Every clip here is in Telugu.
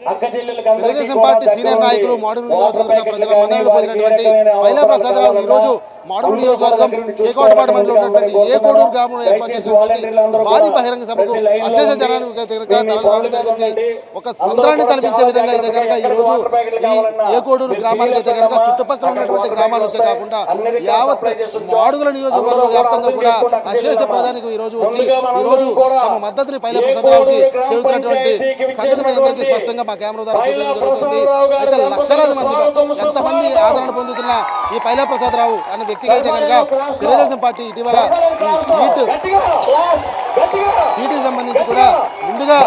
తెలుగుదేశం పార్టీ సీనియర్ నాయకులు మాడుగుల నియోజకవర్గ ప్రజల మన్ననలు పొందినటువంటి పైలా ప్రసాదరావు ఈ రోజు మాడుగుల నియోజకవర్గం కేకోటపాడు మండలంలో ఉన్నటువంటి ఏకోడూరు గ్రామంలో ఏర్పాటు చేసినటువంటి భారీ బహిరంగ సభకు అశేష జనానికి తరలిరావడం జరిగింది. ఒక సంద్రాన్ని తలపించే విధంగా అయితే కనుక ఈ రోజు ఈ ఏకోడూరు గ్రామానికి అయితే కనుక చుట్టుపక్కల ఉన్నటువంటి గ్రామాల నుంచే కాకుండా యావత్ మాడుగుల నియోజకవర్గ వ్యాప్తంగా కూడా అశేష ప్రజానికి ఈ రోజు వచ్చి ఈ రోజు తమ మద్దతుని పైలా ప్రసాదరావుకి తెలుపుతున్నటువంటి సంగతి మనందరికీ స్పష్టంగా మా కెమెరా ద్వారా చూపించడం జరుగుతుంది. అయితే లక్షలాది మందిగా ఎంతమంది ఆదరణ పొందుతున్న ఈ పైలా ప్రసాదరావు అనే వ్యక్తికి అయితే కనుక తెలుగుదేశం పార్టీ ఇటీవల సీటుకి సంబంధించి కూడా ముందుగా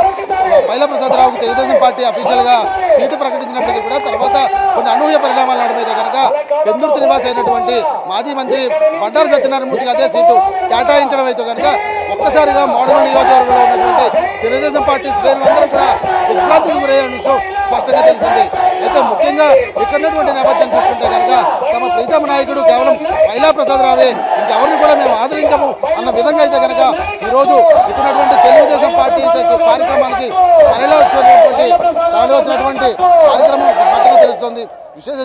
పైలా ప్రసాదరావుకి తెలుగుదేశం పార్టీ అఫీషియల్ గా సీటు ప్రకటించినప్పటికీ కూడా తర్వాత కొన్ని అనూహ్య పరిణామాలు నడుమైతే కనుక పెందుర్తి నివాసి అయినటువంటి మాజీ మంత్రి బండారు సత్యనారాయణమూర్తికి అదే సీటు కేటాయించడం అయితే కనుక ఒక్కసారిగా మాడుగుల నియోజకవర్గంలో ఉన్నటువంటి తెలుగుదేశం పార్టీ శ్రేణులందరూ కూడా దిగ్భ్రాంతికి గురయ్యే విషయం స్పష్టంగా తెలిసింది. అయితే ముఖ్యంగా ఇక్కడ ఉన్నటువంటి నేపథ్యం చూసుకుంటే కనుక తమ ప్రీతమ నాయకుడు కేవలం పైలా ప్రసాదరావే, ఇంకెవరిని కూడా మేము ఆదరించము అన్న విధంగా అయితే కనుక ఈరోజు ఇచ్చినటువంటి తెలుగుదేశం పార్టీ కార్యక్రమానికి తరలి వచ్చినటువంటి కార్యక్రమం స్పష్టంగా తెలుస్తోంది. విశేష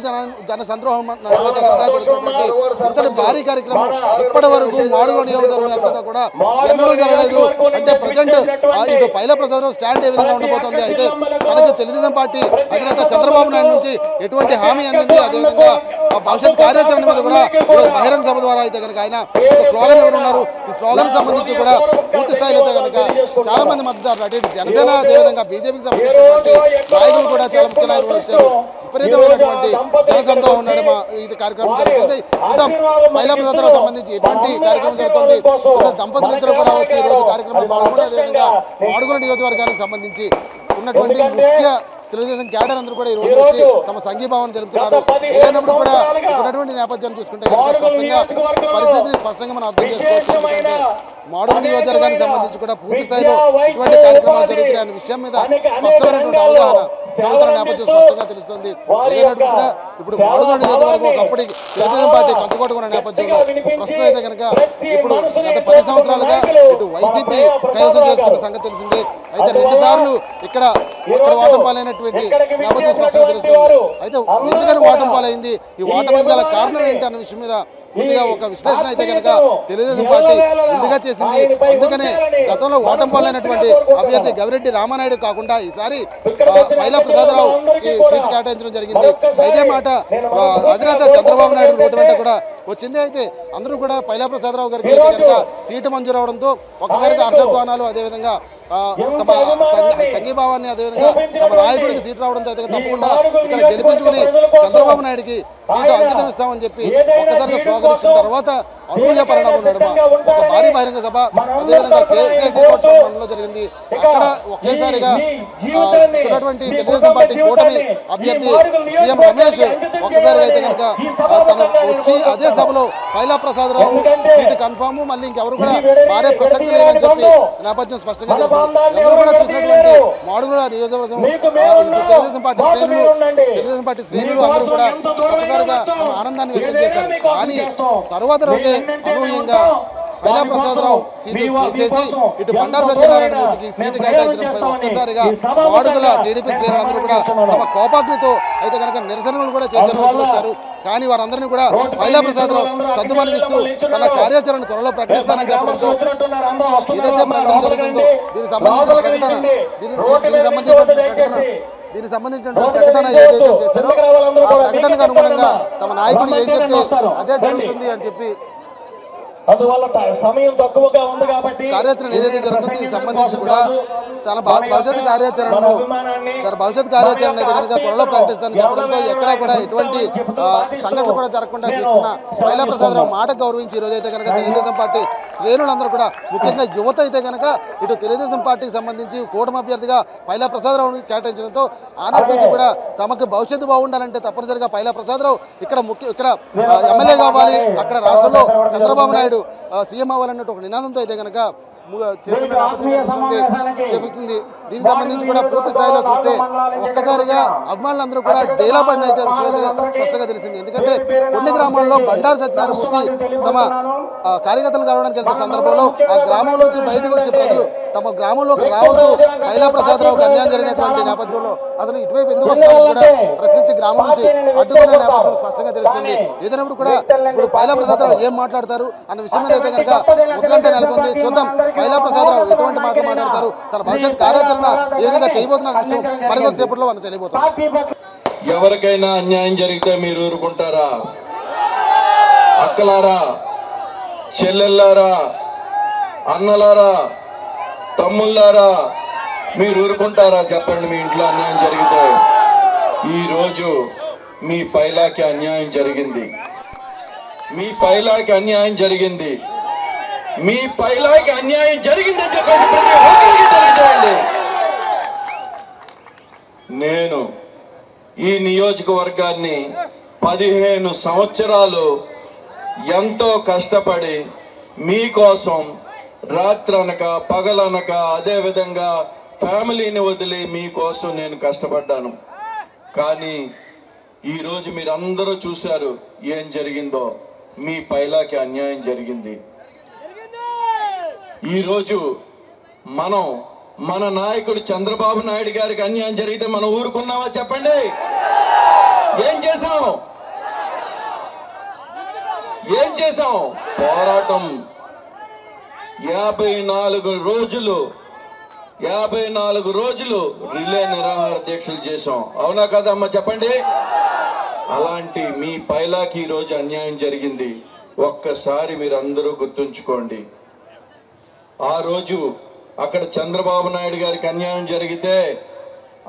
జన సంద్రోహం జరుగుతున్నటువంటి ఇంతటి భారీ కార్యక్రమం ఇప్పటి వరకు మాడుగుల నియోజకవర్గ వ్యాప్తంగా కూడా ఎన్నడూ జరగలేదు. అంటే ప్రజెంట్ ఇటు పైలా ప్రసాదరావు స్టాండ్ ఏ విధంగా ఉండబోతోంది, అయితే తనకు తెలుగుదేశం పార్టీ అధినేత చంద్రబాబు నాయుడు నుంచి ఎటువంటి హామీ అందింది, అదేవిధంగా భవిష్యత్ కార్యాచరణ మీద కూడా బహిరంగ సభ ద్వారా అయితే కనుక ఆయన ఒక స్లోగన్ ఎవరున్నారు, ఈ స్లోగన్ సంబంధించి కూడా పూర్తి స్థాయిలో అయితే కనుక చాలా మంది మద్దతు అటు జనసేన అదేవిధంగా బీజేపీకి సంబంధించినటువంటి నాయకులు కూడా చాలా ముఖ్య నాయకులు వచ్చారు. విపరీతమైనటువంటి జనసంతో ఉన్నాడు. ఇది కార్యక్రమం జరుగుతుంది. చూద్దాం పైలా ప్రసాదరావు సంబంధించి ఎటువంటి కార్యక్రమం జరుగుతుంది. దంపతులు ఇద్దరు కూడా వచ్చి ఈ రోజు కార్యక్రమం పాల్గొని అదేవిధంగా మాడుగుల నియోజకవర్గానికి సంబంధించి ఉన్నటువంటి ముఖ్య తెలుగుదేశం క్యాడర్ అందరూ కూడా ఈ రోజు వచ్చి తమ సంఘీభావాన్ని తెలుపుతున్నారు. ఏదైనప్పుడు కూడా ఉన్నటువంటి నేపథ్యాన్ని చూసుకుంటే స్పష్టంగా పరిస్థితిని స్పష్టంగా మనం అర్థం చేసుకోవచ్చు. ఎందుకంటే మాడుగుల నియోజకవర్గానికి సంబంధించి కూడా పూర్తి స్థాయిలో ఇటువంటి కార్యక్రమాలు జరుగుతున్నాయి అనే విషయం మీద స్పష్టమైనటువంటి అవగాహన జరుగుతున్న నేపథ్యం స్పష్టంగా తెలుస్తుంది. ఏదైనప్పుడు కూడా ఇప్పుడు మాడుగుల నియోజకవర్గం ఒకప్పటి తెలుగుదేశం పార్టీ కంచుకోటుకున్న నేపథ్యంలో ప్రస్తుతం అయితే కనుక ఇప్పుడు గత 10 సంవత్సరాలుగా ఇటు వైసీపీ కైవసం చేసుకున్న సంగతి తెలిసింది. అయితే 2 సార్లు ఇక్కడ ఓటమి పాలైనటువంటి నేపథ్యం స్పష్టంగా తెలుస్తుంది. అయితే ఎందుకని ఓటమి పాలైంది, ఈ ఓటమి గల కారణం ఏంటి అన్న విషయం మీద పూర్తిగా ఒక విశ్లేషణ అయితే కనుక తెలుగుదేశం పార్టీ ముందుగా చేసింది. అందుకనే గతంలో ఓటమి పాలైనటువంటి అభ్యర్థి గవిరెడ్డి రామానాయుడు కాకుండా ఈసారి పైలా ప్రసాదరావు సీటు కేటాయించడం జరిగింది. ఇదే మాట అధినేత చంద్రబాబు నాయుడు నోటి వెంట కూడా వచ్చింది. అయితే అందరూ కూడా పైలా ప్రసాదరావు గారికి కనుక సీటు మంజూరు అవడంతో ఒక్కసారిగా హర్షధ్వానాలు అదేవిధంగా తమ సంఘీభావాన్ని అదేవిధంగా తమ నాయకుడికి సీటు రావడంతో అయితే తప్పకుండా ఇక్కడ గెలిపించుకుని చంద్రబాబు నాయుడికి సీటు అంకితం ఇస్తామని చెప్పి ఒక్కసారిగా స్లోగన్ ఇచ్చిన తర్వాత అనూహ్య పరిణామం నడుమ ఒక భారీ బహిరంగ సభ అదేవిధంగా మండలంలో జరిగింది. అక్కడ ఒకేసారిగా ఉన్నటువంటి తెలుగుదేశం పార్టీ కూటమి అభ్యర్థి సీఎం రమేష్ ఒక్కసారిగా అయితే కనుక తను వచ్చి అదే సభలో పైలా ప్రసాదరావు సీటు కన్ఫామ్, మళ్ళీ ఇంకెవరు కూడా మారే ప్రసక్తి లేదని చెప్పి నేపథ్యం స్పష్టంగా తెలుస్తుంది. ఎవరు కూడా చూసినటువంటి మాడుగుల నియోజకవర్గం తెలుగుదేశం పార్టీ శ్రేణులు అందరూ కూడా ఒక్కసారిగా ఆనందాన్ని వ్యక్తం చేశారు. కానీ తరువాత రోజే అనూహ్యంగా పైలా ప్రసాదరావు సీటు తీసేసి ఇటు బండారు సత్యనారాయణమూర్తికి సీటు కేటాయించడంపై ఒక్కసారిగా మాడుగుల టీడీపీ శ్రేణులందరూ కూడా తమ కోపాగ్నితో అయితే కనుక నిరసనలు కూడా చేసే రోజులు వచ్చారు. కానీ వారందరినీ కూడా పైలా ప్రసాదరావు సద్దుమణిగిస్తూ తన కార్యాచరణ త్వరలో ప్రకటిస్తానని చెప్పడంతో ఏదైతే ప్రకటన జరుగుతుందో దీనికి సంబంధించిన ప్రకటన ఏదైతే చేశారో ఆ ప్రకటనకు అనుగుణంగా తమ నాయకుడు ఏం చెప్తే అదే జరుగుతుంది అని చెప్పి అందువల్ల సమయం తక్కువగా ఉంది కాబట్టి కార్యాచరణ ఏదైతే జరుగుతుందో దీనికి సంబంధించి కూడా తన భవిష్యత్ కార్యాచరణ అయితే కనుక త్వరలో ప్రకటిస్తానని చెప్పడంతో ఎక్కడా కూడా ఎటువంటి సంఘటనలు కూడా జరగకుండా చూసుకున్న పైలా ప్రసాదరావు మాట గౌరవించి ఈ రోజు అయితే కనుక తెలుగుదేశం పార్టీ శ్రేణులందరూ కూడా ముఖ్యంగా యువత అయితే కనుక ఇటు తెలుగుదేశం పార్టీకి సంబంధించి కూటమి అభ్యర్థిగా పైలా ప్రసాదరావుని కేటాయించడంతో ఆనాటి నుంచి కూడా తమకు భవిష్యత్తు బాగుండాలంటే తప్పనిసరిగా పైలా ప్రసాదరావు ఇక్కడ ఎమ్మెల్యే కావాలి, అక్కడ రాష్ట్రంలో చంద్రబాబు నాయుడు సీఎం అవ్వాలన్నట్టు ఒక నినాదంతో అయితే కనుక చెబుతుంది. దీనికి సంబంధించి కూడా పూర్తి స్థాయిలో చూస్తే ఒక్కసారిగా అభిమానులందరూ కూడా డేలా పడిన అయితే స్పష్టంగా తెలిసింది. ఎందుకంటే కొన్ని గ్రామాల్లో బండారు సత్యనారాయణమూర్తి తమ కార్యకర్తలు కలవడానికి వెళ్తున్న సందర్భంలో ఆ గ్రామంలో బయటకు వచ్చే ప్రజలు తమ గ్రామంలోకి రావద్దు, పైలా ప్రసాదరావుకి అన్యాయం జరిగినటువంటి నేపథ్యంలో అసలు ఇటువైపు ఎందుకు వస్తున్నారని కూడా ప్రశ్నించి గ్రామం నుంచి అడ్డుకున్న నేపథ్యం స్పష్టంగా తెలుస్తుంది. ఏదైనప్పుడు కూడా ఇప్పుడు పైలా ప్రసాదరావు ఏం మాట్లాడతారు అన్న విషయం మీద అయితే కనుక ఉత్కంఠ నెలకొంది. చూద్దాం పైలా ప్రసాదరావు ఎటువంటి మాటలు మాట్లాడతారు, తన భవిష్యత్ కార్యాచరణ ఏ విధంగా చేయబోతున్న విషయం మరికొంతసేపట్లో మనకు తెలియబోతుంది. ఎవరికైనా అన్యాయం జరిగితే మీరు ఊరుకుంటారా? అక్కలారా, చెల్లెల్లారా, అన్నలారా, తమ్ముళ్ళారా, మీరు ఊరుకుంటారా? చెప్పండి. మీ ఇంట్లో అన్యాయం జరిగితే ఈరోజు మీ పైలాకి అన్యాయం జరిగింది, మీ పైలాకి అన్యాయం జరిగింది, మీ పైలాకి అన్యాయం జరిగిందని చెప్పేసి ప్రతి ఒక్కరికి తెలియజేయండి. నేను ఈ నియోజకవర్గాన్ని 15 సంవత్సరాలు ఎంతో కష్టపడి మీకోసం రాత్రనక పగలనక అదేవిధంగా ఫ్యామిలీని వదిలి మీకోసం నేను కష్టపడ్డాను. కానీ ఈరోజు మీరందరూ చూశారు ఏం జరిగిందో. మీ పైలాకి అన్యాయం జరిగింది. ఈరోజు మన నాయకుడు చంద్రబాబు నాయుడు గారికి అన్యాయం జరిగితే మనం ఊరుకున్నావా? చెప్పండి. ఏం చేశాం? పోరాటం 54 రోజులు రిలే నిరాహార దీక్షలు చేశాం. అవునా కదమ్మా? చెప్పండి. అలాంటి మీ పైలాకి ఈరోజు అన్యాయం జరిగింది. ఒక్కసారి మీరు అందరూ గుర్తుంచుకోండి. ఆ రోజు అక్కడ చంద్రబాబు నాయుడు గారికి అన్యాయం జరిగితే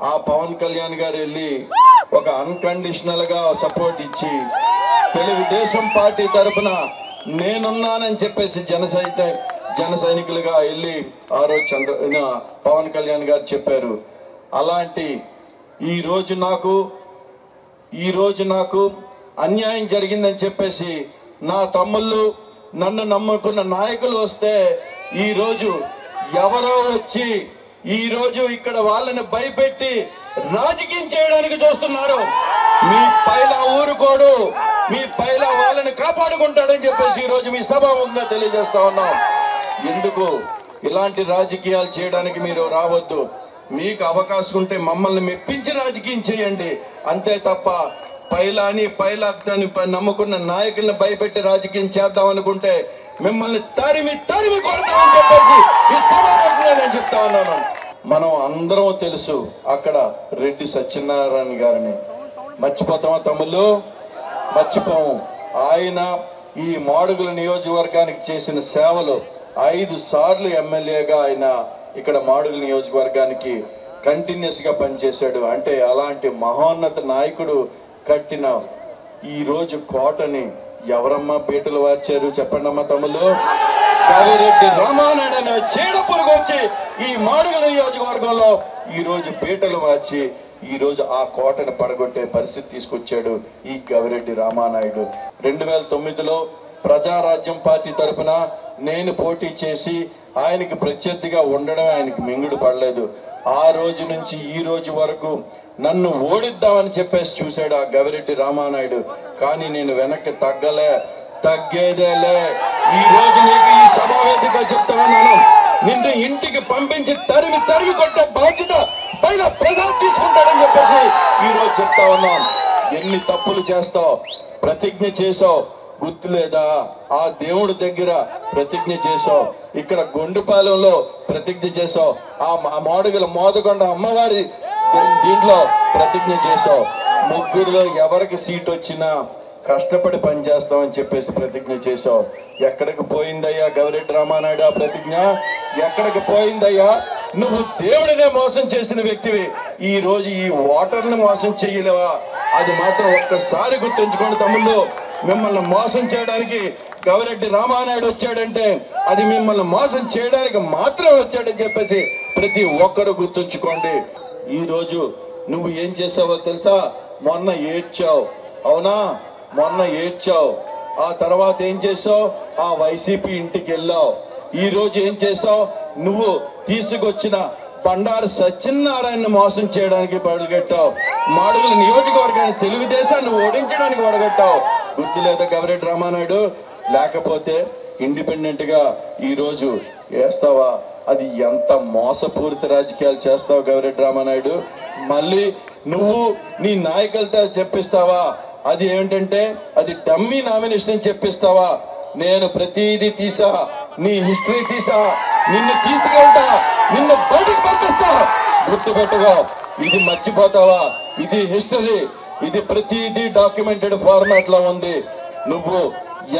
ఆ పవన్ కళ్యాణ్ గారు వెళ్ళి ఒక అన్కండిషనల్ గా సపోర్ట్ ఇచ్చి తెలుగుదేశం పార్టీ తరఫున నేనున్నానని చెప్పేసి జన సైనికులుగా వెళ్ళి ఆ రోజు పవన్ కళ్యాణ్ గారు చెప్పారు. అలాంటి ఈ రోజు నాకు అన్యాయం జరిగిందని చెప్పేసి నా తమ్ముళ్ళు, నన్ను నమ్ముకున్న నాయకులు వస్తే ఈరోజు ఎవరో వచ్చి ఈరోజు ఇక్కడ వాళ్ళని భయపెట్టి రాజకీయం చేయడానికి చూస్తున్నారు. మీ పైలా ఊరుకోడు, మీ పైలా వాళ్ళని కాపాడుకుంటాడని చెప్పేసి ఈరోజు మీ సభాముఖంగా తెలియజేస్తా ఉన్నాం. ఎందుకు ఇలాంటి రాజకీయాలు చేయడానికి మీరు రావద్దు. మీకు అవకాశం ఉంటే మమ్మల్ని మెప్పించి రాజకీయం చేయండి. అంతే తప్ప పైలాని నమ్ముకున్న నాయకుల్ని భయపెట్టి రాజకీయం చేద్దాం అనుకుంటే మిమ్మల్ని తరిమి కొడతామని చెప్పేసి ఈ సభాముఖంగా నేను చెప్తా ఉన్నాను. మనం అందరం తెలుసు అక్కడ రెడ్డి సత్యనారాయణ గారిని. మర్చిపోతామా తమ్ముళ్ళు? మర్చిపోము. ఆయన ఈ మాడుగుల నియోజకవర్గానికి చేసిన సేవలు 5 సార్లు ఎమ్మెల్యేగా ఆయన ఇక్కడ మాడుగుల నియోజకవర్గానికి కంటిన్యూస్ గా పనిచేశాడు. అంటే అలాంటి మహోన్నత నాయకుడు కట్టిన ఈ రోజు కోటని ఎవరమ్మా పీటలు వార్చారు? చెప్పండి అమ్మా తమ్ముళ్ళు. కావిరెడ్డి రామానాయుడు అనే చీడ పురుగు వచ్చి ఈ మాడుగుల నియోజకవర్గంలో ఈ రోజు పీటలు మార్చి ఈ రోజు ఆ కోటను పడగొట్టే పరిస్థితి తీసుకొచ్చాడు ఈ గవిరెడ్డి రామానాయుడు. 2009లో ప్రజారాజ్యం పార్టీ తరఫున నేను పోటీ చేసి ఆయనకి ప్రత్యర్థిగా ఉండడం ఆయనకి మింగుడు పడలేదు. ఆ రోజు నుంచి ఈ రోజు వరకు నన్ను ఓడిద్దామని చెప్పేసి చూశాడు ఆ గవిరెడ్డి రామానాయుడు. కానీ నేను వెనక్కి తగ్గేదేలే. ఈ రోజు నీకు ఈ సభావేదిక చెప్తా ఉన్నాను, నిన్ను ఇంటికి పంపించి తరిమి కొట్టే బాధ్యత పైన ప్రజలు తీసుకుంటాడని చెప్పేసి ఈ రోజు చెప్తా ఉన్నాం. ఎన్ని తప్పులు చేస్తావు, ప్రతిజ్ఞ చేసావు గుర్తులేదా? ఆ దేవుడి దగ్గర ప్రతిజ్ఞ చేసావు, ఇక్కడ గొండుపాలెంలో ప్రతిజ్ఞ చేసావు, ఆ మాడుగుల మోదకొండ అమ్మవారి దీంట్లో ప్రతిజ్ఞ చేసావు. ముగ్గురులో ఎవరికి సీట్ వచ్చినా కష్టపడి పనిచేస్తామని చెప్పేసి ప్రతిజ్ఞ చేసావు. ఎక్కడికి పోయిందయ్యా గవిరెడ్డి రామానాయుడు ఆ ప్రతిజ్ఞ? ఎక్కడికి పోయిందయ్యా? నువ్వు దేవుడినే మోసం చేసిన వ్యక్తివి. ఈ రోజు ఈ ఓటర్ని మోసం చెయ్యలేవా? అది మాత్రం ఒక్కసారి గుర్తుంచుకోండి తమ్ముళ్ళు. మిమ్మల్ని మోసం చేయడానికి గవిరెడ్డి రామానాయుడు వచ్చాడంటే అది మిమ్మల్ని మోసం చేయడానికి మాత్రమే వచ్చాడని చెప్పేసి ప్రతి ఒక్కరు గుర్తుంచుకోండి. ఈ రోజు నువ్వు ఏం చేసావో తెలుసా? మొన్న ఏడ్చావు, అవునా? మొన్న ఏడ్చావు. ఆ తర్వాత ఏం చేసావు? ఆ వైసీపీ ఇంటికి వెళ్ళావు. ఈ రోజు ఏం చేసావు? నువ్వు తీసుకొచ్చిన బండారు సత్యనారాయణ మోసం చేయడానికి పడగట్టావు. మాడుగుల నియోజకవర్గాన్ని తెలుగుదేశాన్ని ఓడించడానికి పడగట్టావు. గుర్తులేదా గవిరెడ్డి రామానాయుడు? లేకపోతే ఇండిపెండెంట్ గా ఈ రోజు వేస్తావా? అది ఎంత మోసపూరిత రాజకీయాలు చేస్తావు గవిరెడ్డి రామానాయుడు. మళ్ళీ నువ్వు నీ నాయకులతో చెప్పిస్తావా? అది ఏమిటంటే అది డమ్మీ నామినేషన్ అని చెప్పిస్తావా? నేను ప్రతిదీ తీసా, నీ హిస్టరీ తీసా, నిన్ను తీసుకెళ్తా, నిన్ను బయటికి పంపిస్తా. గుర్తుపెట్టుకో, ఇది మర్చిపోతావా? ఇది హిస్టరీ, ఇది ప్రతిదీ డాక్యుమెంటెడ్ ఫార్మాట్ లో ఉంది. నువ్వు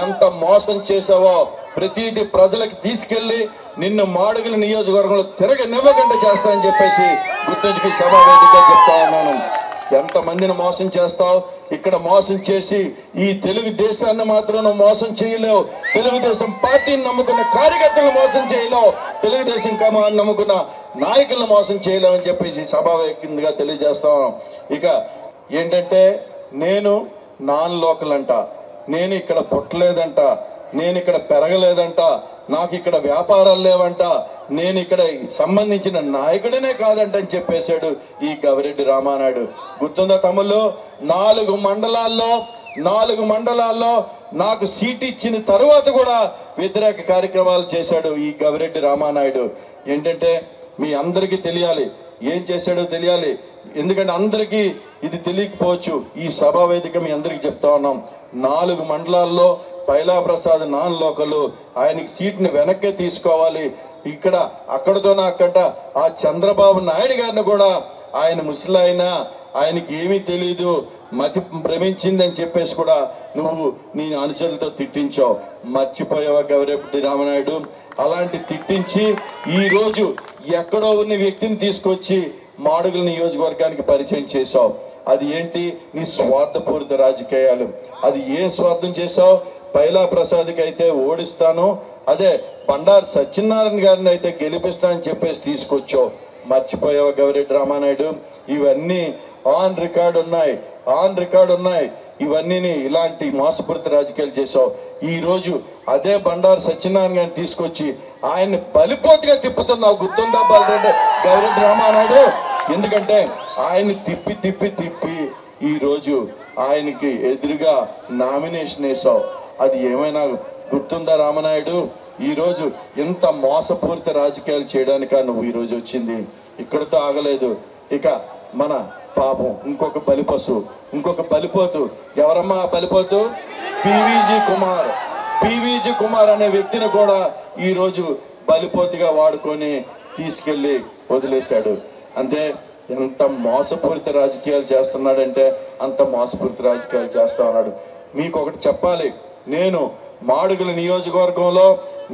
ఎంత మోసం చేసావో ప్రతిదీ ప్రజలకు తీసుకెళ్లి నిన్ను మాడుగుల నియోజకవర్గంలో తిరగనివ్వకుండా చేస్తానని చెప్పేసి గుర్తుంచుకు సభావేదిక చెప్తా ఉన్నాను. ఎంతమందిని మోసం చేస్తావు? ఇక్కడ మోసం చేసి ఈ తెలుగుదేశాన్ని మాత్రం నువ్వు మోసం చేయలేవు. తెలుగుదేశం పార్టీని నమ్ముకున్న కార్యకర్తలను మోసం చేయలేవు. తెలుగుదేశం కమాన్ని నమ్ముకున్న నాయకులను మోసం చేయలేవు అని చెప్పేసి సభావేదికగా తెలియజేస్తాను. ఇక ఏంటంటే నేను నాన్ లోకల్ అంట, నేను ఇక్కడ పుట్టలేదంట, నేను ఇక్కడ పెరగలేదంట, నాకు ఇక్కడ వ్యాపారాలు లేవంట, నేను ఇక్కడ సంబంధించిన నాయకుడినే కాదంట అని చెప్పేశాడు ఈ గవిరెడ్డి రామానాయుడు. గుర్తుందా తమ్ముళ్ళు? 4 మండలాల్లో నాకు సీట్ ఇచ్చిన తరువాత కూడా వ్యతిరేక కార్యక్రమాలు చేశాడు ఈ గవిరెడ్డి రామానాయుడు. ఏంటంటే మీ అందరికీ తెలియాలి, ఏం చేశాడో తెలియాలి. ఎందుకంటే అందరికీ ఇది తెలియకపోవచ్చు. ఈ సభా వేదిక మీ అందరికీ చెప్తా ఉన్నాం. 4 మండలాల్లో పైలా ప్రసాద్ నాన్ లోకల్, ఆయనకి సీట్ని వెనక్కి తీసుకోవాలి. ఇక్కడ అక్కడతో నాకంట ఆ చంద్రబాబు నాయుడు గారిని కూడా ఆయన ముసలాయన, ఆయనకి ఏమీ తెలీదు, మతి భ్రమించిందని చెప్పేసి కూడా నువ్వు నీ అనుచరులతో తిట్టించావు. మర్చిపోయావా గవిరెడ్డి రామానాయుడు? అలాంటి తిట్టించి ఈ రోజు ఎక్కడో ఉన్న వ్యక్తిని తీసుకొచ్చి మాడుగుల నియోజకవర్గానికి పరిచయం చేశావు. అది ఏంటి? నీ స్వార్థపూరిత రాజకీయాలు. అది ఏం స్వార్థం చేశావు? పైలా ప్రసాద్కి అయితే ఓడిస్తాను, అదే బండారు సత్యనారాయణ గారిని అయితే గెలిపిస్తానని చెప్పేసి తీసుకొచ్చావు. మర్చిపోయావా గవిరెడ్డి రామానాయుడు? ఇవన్నీ ఆన్ రికార్డ్ ఉన్నాయి. ఇవన్నీ ఇలాంటి మోసపూరిత రాజకీయాలు చేశావు. ఈ రోజు అదే బండారు సత్యనారాయణ గారిని తీసుకొచ్చి ఆయన్ని బలిపోతుగా తిప్పుతున్నావు. గుర్తుందా గవిరెడ్డి రామానాయుడు? ఎందుకంటే ఆయన్ని తిప్పి ఈ రోజు ఆయనకి ఎదురుగా నామినేషన్ వేసావు. అది ఏమైనా గుర్తుందా రామానాయుడు? ఈ రోజు ఎంత మోసపూరిత రాజకీయాలు చేయడానిక నువ్వు ఈ రోజు వచ్చింది? ఇక్కడితో ఆగలేదు. ఇక మన పాపం ఇంకొక బలిపోతు. ఎవరమ్మా ఆ బలిపోతు? పివిజీ కుమార్ అనే వ్యక్తిని కూడా ఈ రోజు బలిపోతుగా వాడుకొని తీసుకెళ్లి వదిలేశాడు. అంటే ఎంత మోసపూరిత రాజకీయాలు చేస్తున్నాడంటే అంత మోసపూరిత రాజకీయాలు చేస్తా ఉన్నాడు. మీకు ఒకటి చెప్పాలి, నేను మాడుగుల నియోజకవర్గంలో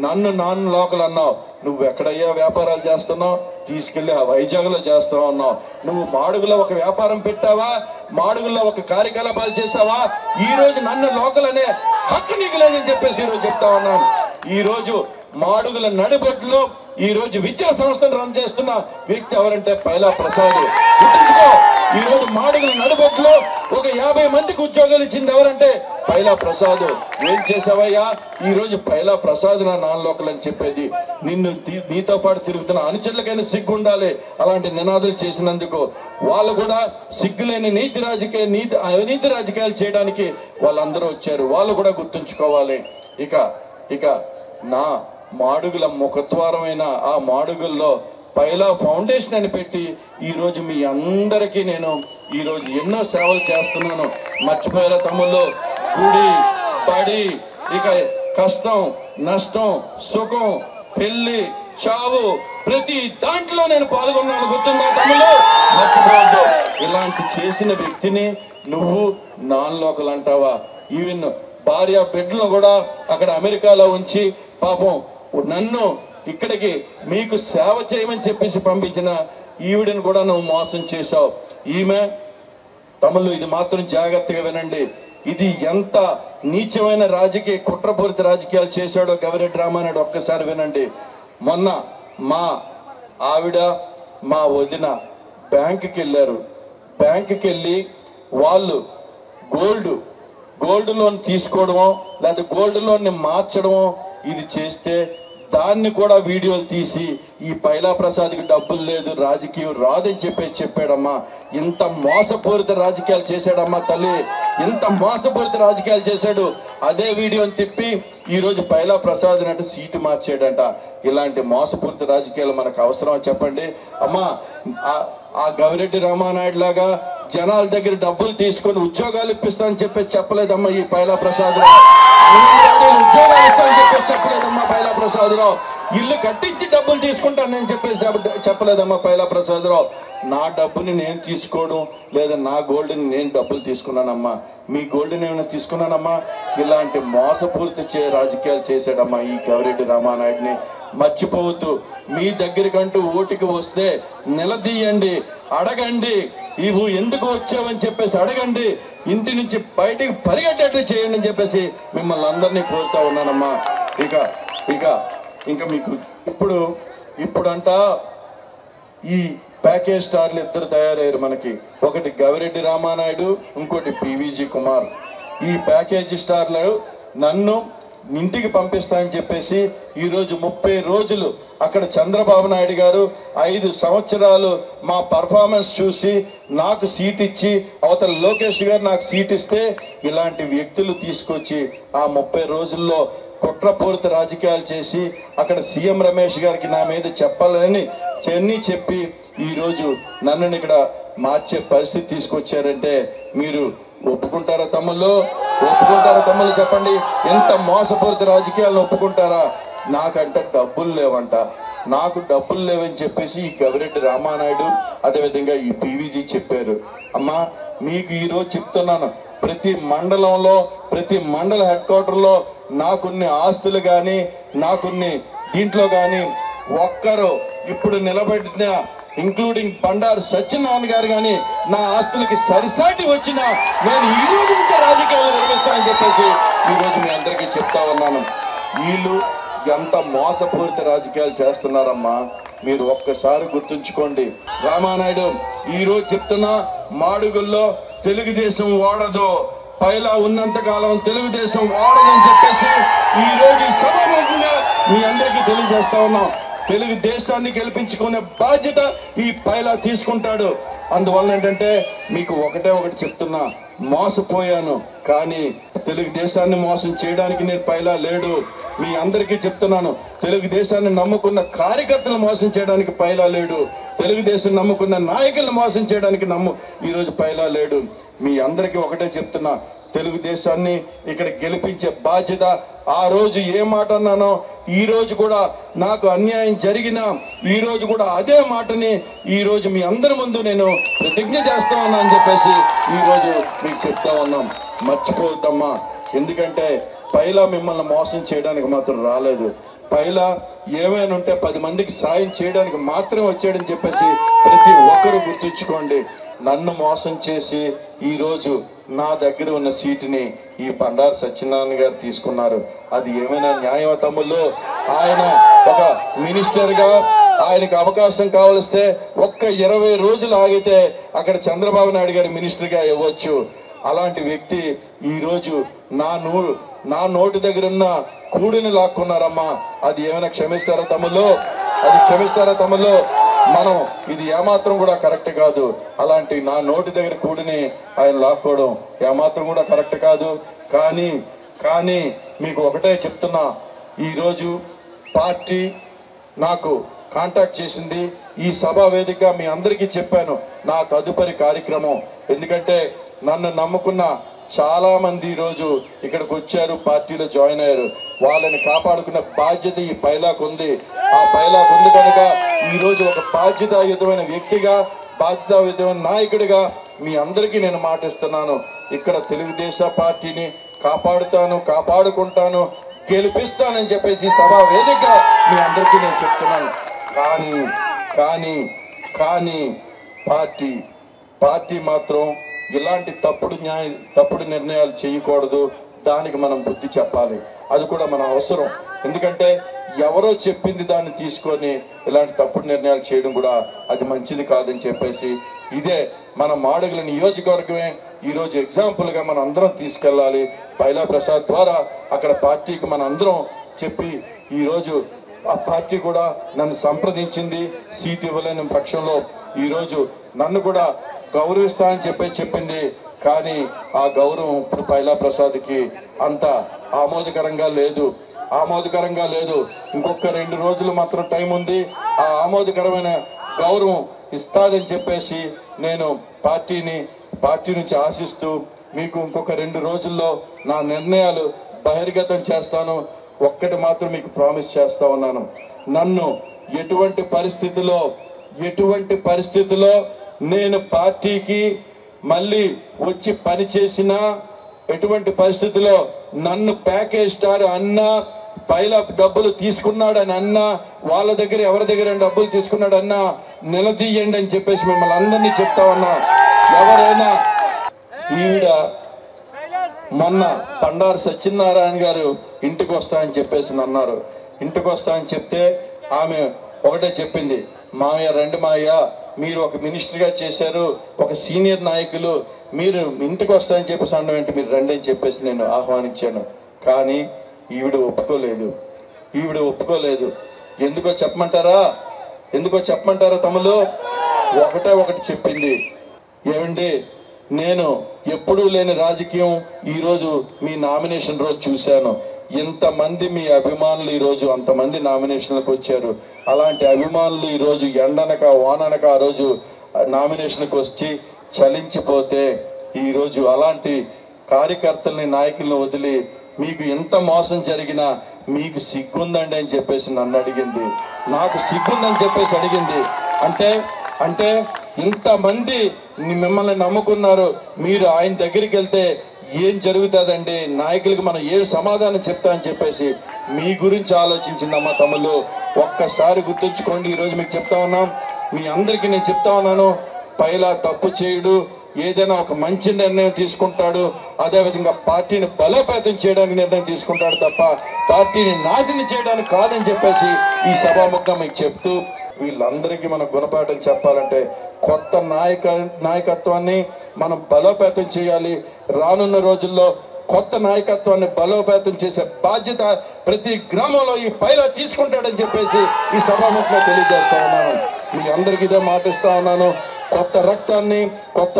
నన్ను నాన్ లోకల్ అన్నావు. నువ్వు ఎక్కడయ్యా వ్యాపారాలు చేస్తున్నావు? తీసుకెళ్లి ఆ వైజాగ్లో చేస్తా ఉన్నావు. నువ్వు మాడుగులో ఒక వ్యాపారం పెట్టావా? మాడుగుల్లో ఒక కార్యకలాపాలు చేసావా? ఈ రోజు నన్ను లోకల్ అనే హక్కు నీకు లేదని చెప్పేసి ఈరోజు చెప్తా ఉన్నాను. ఈ రోజు మాడుగుల నడిబొట్టులో ఈ రోజు విద్యా సంస్థను రన్ చేస్తున్న వ్యక్తి ఎవరంటే పైలా ప్రసాద్. గుర్తుంచుకో, ఈ రోజు మాడుగుల నడిబొట్టులో ఒక 50 మందికి ఉద్యోగాలు ఇచ్చింది ఎవరంటే పైలా ప్రసాద్. ఏం చేసావయ్యా? ఈ రోజు పైలా ప్రసాద్ నా నాన్ లోకల్ అని చెప్పేది. నీతో పాటు తిరుగుతున్న అనుచరులకైనా సిగ్గు ఉండాలి. అలాంటి నినాదాలు చేసినందుకు వాళ్ళు కూడా సిగ్గులేని అవినీతి రాజకీయాలు చేయడానికి వాళ్ళందరూ వచ్చారు. వాళ్ళు కూడా గుర్తుంచుకోవాలి. ఇక నా మాడుగుల ముఖద్వారమైన ఆ మాడుగుల్లో పైలా ఫౌండేషన్ అని పెట్టి ఈ రోజు మీ అందరికీ నేను ఈ రోజు ఎన్నో సేవలు చేస్తున్నాను. మర్చిపోయేలా తమ్ముళ్ళు? గుడి బడి, ఇక కష్టం నష్టం సుఖం పెళ్లి చావు ప్రతి దాంట్లో నేను పాల్గొన్నాను. గుర్తుందా తమ్ముళ్ళు? మర్చిపోవద్దు. ఇలాంటి చేసిన వ్యక్తిని నువ్వు నాన్ లోకల్ అంటావా? ఈవెన్ భార్య బిడ్డలను కూడా అక్కడ అమెరికాలో ఉంచి పాపం నన్ను ఇక్కడికి మీకు సేవ చేయమని చెప్పేసి పంపించిన ఈవిడని కూడా నువ్వు మోసం చేశావు. ఈమె తమ్ముళ్ళు ఇది మాత్రం జాగ్రత్తగా వినండి. ఇది ఎంత నీచమైన కుట్రపూరిత రాజకీయాలు చేశాడో గవిరెడ్డి రామానాయుడు ఒక్కసారి వినండి. మొన్న మా ఆవిడ మా వదిన బ్యాంకుకి వెళ్ళారు. బ్యాంకుకి వెళ్ళి వాళ్ళు గోల్డ్ లోన్ తీసుకోవడమో లేదా గోల్డ్ లోన్ని మార్చడమో ఇది చేస్తే దాన్ని కూడా వీడియోలు తీసి ఈ పైలా ప్రసాద్కి డబ్బులు లేదు, రాజకీయం రాదని చెప్పేసి చెప్పాడమ్మా. ఇంత మోసపూరిత రాజకీయాలు చేశాడమ్మా తల్లి. ఎంత మోసపూరిత రాజకీయాలు చేశాడు. అదే వీడియోని తిప్పి ఈరోజు పైలా ప్రసాద్ అంటే సీటు మార్చాడంట. ఇలాంటి మోసపూరిత రాజకీయాలు మనకు అవసరమా చెప్పండి అమ్మా? ఆ గవిరెడ్డి రామానాయుడు లాగా జనాల దగ్గర డబ్బులు తీసుకొని ఉద్యోగాలు ఇప్పిస్తానని చెప్పేసి చెప్పలేదమ్మా ఈ పైలా ప్రసాద్ రావు. ఉద్యోగాలు ఇస్తానని చెప్పేసి చెప్పలేదమ్మా పైలా ప్రసాద్ రావు. ఇల్లు కట్టించి డబ్బులు తీసుకుంటానని చెప్పేసి చెప్పలేదమ్మా పైలా ప్రసాద్ రావు. నా డబ్బుని నేను తీసుకోవడం లేదా నా గోల్డ్ని నేను డబ్బులు తీసుకున్నానమ్మా. మీ గోల్డ్ని ఏమైనా తీసుకున్నానమ్మా? ఇలాంటి మోసపూరిత రాజకీయాలు చేశాడమ్మా ఈ గవిరెడ్డి రామానాయుడిని. మర్చిపోవద్దు. మీ దగ్గరికంటూ ఓటుకి వస్తే నిలదీయండి, అడగండి, ఇవి ఎందుకు వచ్చావని చెప్పేసి అడగండి, ఇంటి నుంచి బయటికి పరిగెట్టేట్లు చేయండి అని చెప్పేసి మిమ్మల్ని అందరినీ కోరుతా ఉన్నానమ్మా. ఇంకా మీకు ఇప్పుడంట ఈ ప్యాకేజ్ స్టార్లు ఇద్దరు తయారయ్యారు మనకి. ఒకటి గవిరెడ్డి రామానాయుడు, ఇంకోటి పివిజి కుమార్. ఈ ప్యాకేజ్ స్టార్లు నన్ను ఇంటికి పంపిస్తానని చెప్పేసి ఈరోజు 30 రోజులు అక్కడ చంద్రబాబు నాయుడు గారు 5 సంవత్సరాలు మా పర్ఫార్మెన్స్ చూసి నాకు సీట్ ఇచ్చి, అవతల లోకేష్ గారు నాకు సీట్ ఇస్తే ఇలాంటి వ్యక్తులు తీసుకొచ్చి ఆ 30 రోజుల్లో కుట్రపూరిత రాజకీయాలు చేసి అక్కడ సీఎం రమేష్ గారికి నా మీద చెప్పాలని చెప్పి ఈరోజు నన్ను ఇక్కడ మార్చే పరిస్థితి తీసుకొచ్చారంటే మీరు ఒప్పుకుంటారా తమ్ముళ్ళు? ఒప్పుకుంటారా తమ్ముళ్ళు? చెప్పండి. ఎంత మోసపూరిత రాజకీయాలను ఒప్పుకుంటారా? నాకంట డబ్బులు లేవంట. నాకు డబ్బులు లేవని చెప్పేసి ఈ గవిరెడ్డి రామానాయుడు అదేవిధంగా ఈ పివిజి చెప్పారు. అమ్మా మీకు ఈరోజు చెప్తున్నాను, ప్రతి మండలంలో ప్రతి మండల హెడ్ క్వార్టర్లో నాకున్ని ఆస్తులు కానీ నాకున్ని దీంట్లో కానీ ఒక్కరు ఇప్పుడు నిలబడిన ఇంక్లూడింగ్ బండారు సత్యనారాయణ గారు కానీ నా ఆస్తులకి సరిసాటి వచ్చినా నేను ఈ రోజు ఇంకా రాజకీయాలు నిర్వహిస్తానని చెప్పేసి ఈరోజు మీ అందరికీ చెప్తా ఉన్నాను. వీళ్ళు ఎంత మోసపూరిత రాజకీయాలు చేస్తున్నారమ్మా మీరు ఒక్కసారి గుర్తుంచుకోండి. రామానాయుడు ఈరోజు చెప్తున్నా, మాడుగుల్లో తెలుగుదేశం వాడదు, పైలా ఉన్నంత కాలం తెలుగుదేశం వాడదని చెప్పేసి ఈ రోజు సభాముఖంగా మీ అందరికీ తెలియజేస్తా ఉన్నాం. తెలుగుదేశాన్ని గెలిపించుకునే బాధ్యత ఈ పైలా తీసుకుంటాడు. అందువల్ల ఏంటంటే మీకు ఒకటి చెప్తున్నా, మోసపోయాను కానీ తెలుగుదేశాన్ని మోసం చేయడానికి నేను పైలా లేడు. మీ అందరికీ చెప్తున్నాను, తెలుగుదేశాన్ని నమ్ముకున్న కార్యకర్తలు మోసం చేయడానికి పైలా లేడు. తెలుగుదేశం నమ్ముకున్న నాయకులను మోసం చేయడానికి ఈరోజు పైలా లేడు. మీ అందరికీ ఒకటే చెప్తున్నా, తెలుగుదేశాన్ని ఇక్కడ గెలిపించే బాధ్యత ఆ రోజు ఏ మాట అన్నానో ఈ రోజు కూడా నాకు అన్యాయం జరిగినా ఈ రోజు కూడా అదే మాటని ఈ రోజు మీ అందరి ముందు నేను ప్రతిజ్ఞ చేస్తా ఉన్నా అని చెప్పేసి ఈ రోజు మీకు చెప్తా ఉన్నాం. మర్చిపోవద్దమ్మా. ఎందుకంటే పైలా మిమ్మల్ని మోసం చేయడానికి మాత్రం రాలేదు. పైలా ఏమైనా ఉంటే 10 మందికి సాయం చేయడానికి మాత్రమే వచ్చాడని చెప్పేసి ప్రతి ఒక్కరూ గుర్తుంచుకోండి. నన్ను మోసం చేసి ఈరోజు నా దగ్గర ఉన్న సీటుని ఈ బండారు సత్యనారాయణ గారు తీసుకున్నారు. అది ఏమైనా న్యాయం తమ్ముళ్ళు? ఆయన ఒక మినిస్టర్గా ఆయనకు అవకాశం కావలిస్తే ఒక్క 20 రోజులు ఆగితే అక్కడ చంద్రబాబు నాయుడు గారి మినిస్టర్గా ఇవ్వచ్చు. అలాంటి వ్యక్తి ఈరోజు నా నోటి దగ్గర ఉన్న కూడిని లాక్కున్నారమ్మా. అది ఏమైనా క్షమిస్తారా తమ్ముళ్ళు? అది క్షమిస్తారా తమ్ముళ్ళు? మనం ఇది ఏమాత్రం కూడా కరెక్ట్ కాదు. అలాంటి నా నోటి దగ్గర కూడిని ఆయన లాక్కోవడం ఏమాత్రం కూడా కరెక్ట్ కాదు. కానీ మీకు ఒకటే చెప్తున్నా, ఈరోజు పార్టీ నాకు కాంటాక్ట్ చేసింది. ఈ సభా వేదికగా మీ అందరికీ చెప్పాను నా తదుపరి కార్యక్రమం. ఎందుకంటే నన్ను నమ్ముకున్న చాలా మంది ఈరోజు ఇక్కడికి వచ్చారు, పార్టీలో జాయిన్ అయ్యారు. వాళ్ళని కాపాడుకునే బాధ్యత ఈ పైలాకు ఉంది. ఆ పైలాకు ఉంది కనుక ఈరోజు ఒక బాధ్యతాయుతమైన వ్యక్తిగా, బాధ్యతాయుతమైన నాయకుడిగా మీ అందరికీ నేను మాటిస్తున్నాను. ఇక్కడ తెలుగుదేశం పార్టీని కాపాడుకుంటాను, గెలిపిస్తానని చెప్పేసి సభా వేదికగా మీ అందరికీ నేను చెప్తున్నాను. కానీ పార్టీ మాత్రం ఇలాంటి తప్పుడు నిర్ణయాలు చేయకూడదు. దానికి మనం బుద్ధి చెప్పాలి. అది కూడా మన అవసరం. ఎందుకంటే ఎవరో చెప్పింది దాన్ని తీసుకొని ఇలాంటి తప్పుడు నిర్ణయాలు చేయడం కూడా అది మంచిది కాదని చెప్పేసి ఇదే మన మాడుగుల నియోజకవర్గమే ఈరోజు ఎగ్జాంపుల్గా మనం అందరం తీసుకెళ్ళాలి. పైలా ప్రసాద్ ద్వారా అక్కడ పార్టీకి మన అందరం చెప్పి ఈరోజు ఆ పార్టీ కూడా నన్ను సంప్రదించింది. సీట్ ఇవ్వలేని పక్షంలో ఈరోజు నన్ను కూడా గౌరవిస్తా అని చెప్పింది. కానీ ఆ గౌరవం ఇప్పుడు పైలా ప్రసాద్కి అంత ఆమోదకరంగా లేదు. ఇంకొక 2 రోజులు మాత్రం టైం ఉంది. ఆ ఆమోదకరమైన గౌరవం ఇస్తాదని చెప్పేసి నేను పార్టీ నుంచి ఆశిస్తూ మీకు ఇంకొక 2 రోజుల్లో నా నిర్ణయాలు బహిర్గతం చేస్తాను. ఒక్కటి మాత్రం మీకు ప్రామిస్ చేస్తా ఉన్నాను, నన్ను ఎటువంటి పరిస్థితిలో నేను పార్టీకి మళ్ళీ వచ్చి పని చేసినా, ఎటువంటి పరిస్థితిలో నన్ను ప్యాకేజ్ స్టార్ అన్నా, పైలా డబ్బులు తీసుకున్నాడని అన్నా, వాళ్ళ దగ్గర ఎవరి దగ్గర డబ్బులు తీసుకున్నాడన్నా నిలదీయండి అని చెప్పేసి మిమ్మల్ని అందరినీ చెప్తా ఉన్నా. ఎవరైనా ఈవిడ మొన్న బండారు సత్యనారాయణ గారు ఇంటికి వస్తాయని చెప్పేసి అన్నారు. ఇంటికి వస్తాయని చెప్తే ఆమె ఒకటే చెప్పింది, మావయ్య రండి మావయ్య, మీరు ఒక మినిస్టర్గా చేశారు, ఒక సీనియర్ నాయకులు, మీరు ఇంటికి వస్తాయని చెప్పేసి అన్న వెంట మీరు రండి అని చెప్పేసి నేను ఆహ్వానించాను. కానీ ఈవిడ ఒప్పుకోలేదు. ఎందుకో చెప్పమంటారా తమ్ముళ్ళు? ఒకటి చెప్పింది, ఏమండి నేను ఎప్పుడూ లేని రాజకీయం ఈరోజు మీ నామినేషన్ రోజు చూశాను. ఇంతమంది మీ అభిమానులు ఈరోజు అంతమంది నామినేషన్లకు వచ్చారు. అలాంటి అభిమానులు ఈరోజు ఎండనక వాననక ఆ రోజు నామినేషన్కి వచ్చి చలించిపోతే ఈరోజు అలాంటి కార్యకర్తల్ని నాయకులను వదిలి మీకు ఎంత మోసం జరిగినా మీకు సిగ్గుందండి అని చెప్పేసి నన్ను అడిగింది. నాకు సిగ్గుందని చెప్పేసి అడిగింది. అంటే ఇంతమంది మిమ్మల్ని నమ్ముకున్నారు, మీరు ఆయన దగ్గరికి వెళ్తే ఏం జరుగుతుందండి, నాయకులకి మనం ఏ సమాధానం చెప్తా అని చెప్పేసి మీ గురించి ఆలోచించిందమ్మా తమ్ముళ్ళు. ఒక్కసారి గుర్తుంచుకోండి. ఈరోజు మీకు చెప్తా ఉన్నాం, మీ అందరికీ నేను చెప్తా ఉన్నాను, పైలా తప్పు చేయడు, ఏదైనా ఒక మంచి నిర్ణయం తీసుకుంటాడు, అదేవిధంగా పార్టీని బలోపేతం చేయడానికి నిర్ణయం తీసుకుంటాడు తప్ప పార్టీని నాశనం చేయడానికి కాదని చెప్పేసి ఈ సభాముఖంగా మీకు చెప్తూ, వీళ్ళందరికీ మనం గుణపాఠం చెప్పాలంటే కొత్త నాయకత్వాన్ని మనం బలోపేతం చేయాలి. రానున్న రోజుల్లో కొత్త నాయకత్వాన్ని బలోపేతం చేసే బాధ్యత ప్రతి గ్రామంలో ఈ పైలా తీసుకుంటాడని చెప్పేసి ఈ సభాముఖంగా తెలియజేస్తా ఉన్నాను. మీ అందరికీ ఇదే మాటిస్తా ఉన్నాను, కొత్త రక్తాన్ని, కొత్త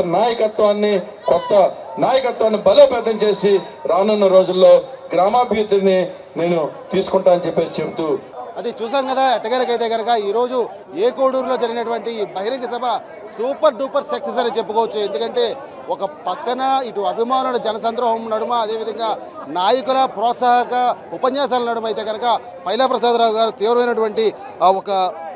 నాయకత్వాన్ని బలోపేతం చేసి రానున్న రోజుల్లో గ్రామాభివృద్ధిని నేను తీసుకుంటానని చెప్పేసి చెబుతూ, అది చూసాం కదా. ఎట్టగారికైతే కనుక ఈరోజు కోడూరులో జరిగినటువంటి ఈ బహిరంగ సభ సూపర్ డూపర్ సక్సెస్ అని చెప్పుకోవచ్చు. ఎందుకంటే ఒక పక్కన ఇటు అభిమానుల జనసంద్రోహం నడుమ, అదేవిధంగా నాయకుల ప్రోత్సాహక ఉపన్యాసాల నడుమ అయితే కనుక పైలా ప్రసాదరావు గారు తీవ్రమైనటువంటి ఒక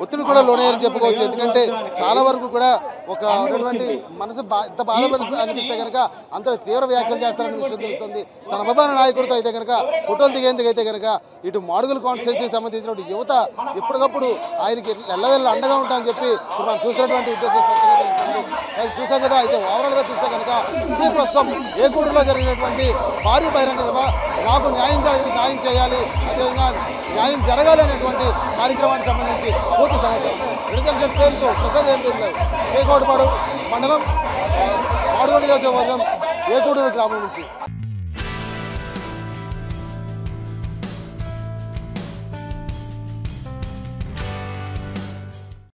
ఒత్తిడి కూడా లోనయ్యారని చెప్పుకోవచ్చు. ఎందుకంటే చాలా వరకు కూడా ఒక ఉన్నటువంటి మనసు ఎంత బాధ అనిపిస్తే కనుక అంత తీవ్ర వ్యాఖ్యలు చేస్తారనే విషయం తెలుస్తుంది. తన అభిమాన నాయకుడితో అయితే కనుక ఫోటోలు దిగేందుకు అయితే కనుక ఇటు మాడుగుల కాన్స్టిట్యున్సీకి సంబంధించినటువంటి యువత ఎప్పటికప్పుడు ఆయనకి ఎల్లవెల్ల అండగా ఉంటామని చెప్పి మనం చూసినటువంటి ఉద్దేశం చూసాం కదా. అయితే ఓవరాల్గా చూస్తే కనుక ఇదే ప్రస్తుతం కోడూరులో జరిగినటువంటి భారీ బహిరంగ సభ నాకు న్యాయం చేయాలి, అదేవిధంగా న్యాయం జరగాలి అనేటువంటి కార్యక్రమానికి సంబంధించి పూర్తి సమాచారం విడుదల ప్రేమతో ప్రసాద్ కోటపాడు మండలం మాడుగుల నియోజకవర్గం కోడూరు గ్రామం నుంచి.